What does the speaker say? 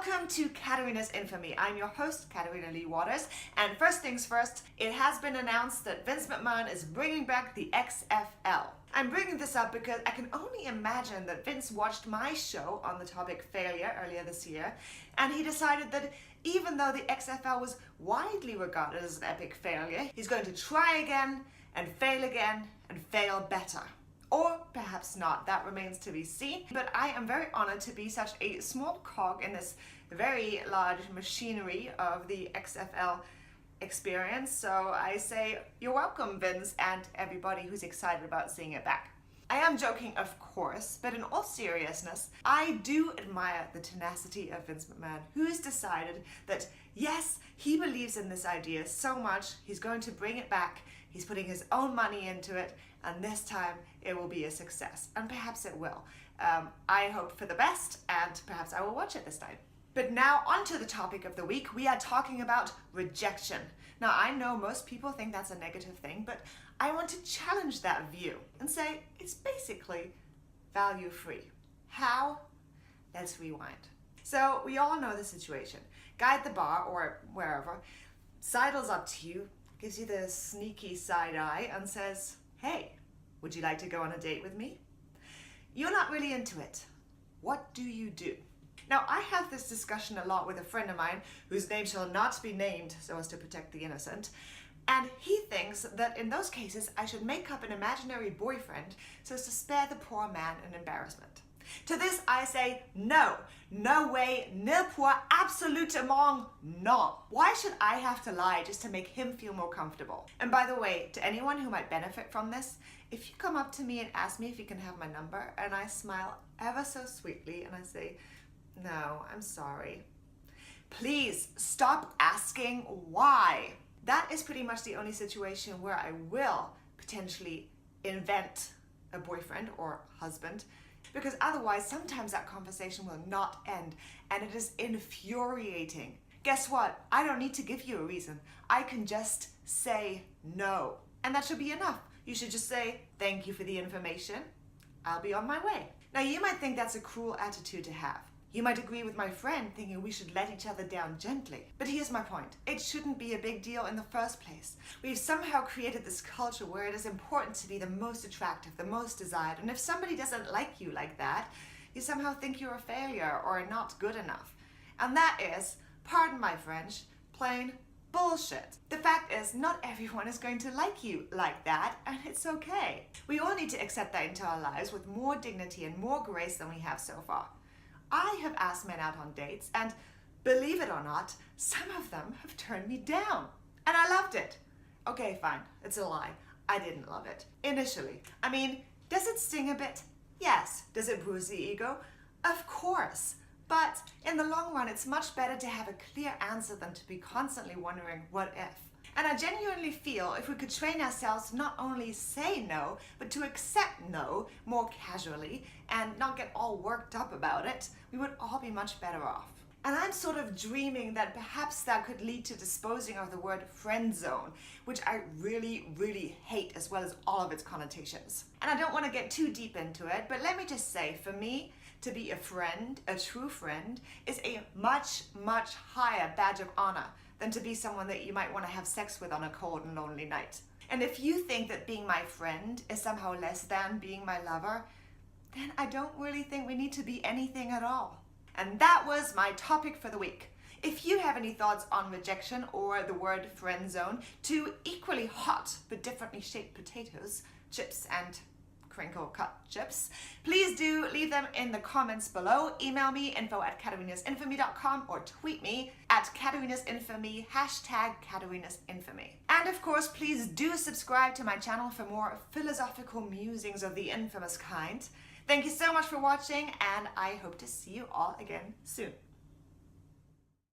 Welcome to Katarina's Infamy. I'm your host, Katarina Lee Waters, and first things first, it has been announced that Vince McMahon is bringing back the XFL. I'm bringing this up because I can only imagine that Vince watched my show on the topic failure earlier this year, and he decided that even though the XFL was widely regarded as an epic failure, he's going to try again and fail better. Or perhaps not, that remains to be seen. But I am very honored to be such a small cog in this very large machinery of the XFL experience. So I say, you're welcome, Vince, and everybody who's excited about seeing it back. I am joking, of course, but in all seriousness, I do admire the tenacity of Vince McMahon, who has decided that, yes, he believes in this idea so much, he's going to bring it back, he's putting his own money into it, and this time it will be a success. And perhaps it will. I hope for the best, and perhaps I will watch it this time. But now onto the topic of the week. We are talking about rejection. Now I know most people think that's a negative thing, but I want to challenge that view and say it's basically value-free. How? Let's rewind. So we all know the situation. Guy at the bar or wherever sidles up to you, gives you the sneaky side eye and says, "Hey, would you like to go on a date with me?" You're not really into it. What do you do? Now, I have this discussion a lot with a friend of mine whose name shall not be named so as to protect the innocent. And he thinks that in those cases, I should make up an imaginary boyfriend so as to spare the poor man an embarrassment. To this, I say, no, no way, ne pour absolument non. Why should I have to lie just to make him feel more comfortable? And by the way, to anyone who might benefit from this, if you come up to me and ask me if you can have my number, and I smile ever so sweetly and I say, "No, I'm sorry," please stop asking why. That is pretty much the only situation where I will potentially invent a boyfriend or husband, because otherwise sometimes that conversation will not end, and it is infuriating. Guess what? I don't need to give you a reason. I can just say no, and that should be enough. You should just say, "Thank you for the information. I'll be on my way." Now you might think that's a cruel attitude to have. You might agree with my friend thinking we should let each other down gently. But here's my point. It shouldn't be a big deal in the first place. We've somehow created this culture where it is important to be the most attractive, the most desired. And if somebody doesn't like you like that, you somehow think you're a failure or not good enough. And that is, pardon my French, plain bullshit. The fact is, not everyone is going to like you like that, and it's okay. We all need to accept that into our lives with more dignity and more grace than we have so far. I have asked men out on dates, and believe it or not, some of them have turned me down. And I loved it. Okay, fine, it's a lie. I didn't love it. Initially. I mean, does it sting a bit? Yes. Does it bruise the ego? Of course. But in the long run, it's much better to have a clear answer than to be constantly wondering what if. And I genuinely feel if we could train ourselves to not only say no, but to accept no more casually and not get all worked up about it, we would all be much better off. And I'm sort of dreaming that perhaps that could lead to disposing of the word friendzone, which I really, really hate, as well as all of its connotations. And I don't want to get too deep into it, but let me just say, for me, to be a friend, a true friend, is a much, much higher badge of honor than to be someone that you might want to have sex with on a cold and lonely night. And if you think that being my friend is somehow less than being my lover, then I don't really think we need to be anything at all. And that was my topic for the week. If you have any thoughts on rejection or the word friend zone, two equally hot but differently shaped potatoes, chips and crinkle cut chips, please do leave them in the comments below. Email me info@katarinasinfamy.com or tweet me at katarinasinfamy, #katarinasinfamy. And of course, please do subscribe to my channel for more philosophical musings of the infamous kind. Thank you so much for watching, and I hope to see you all again soon.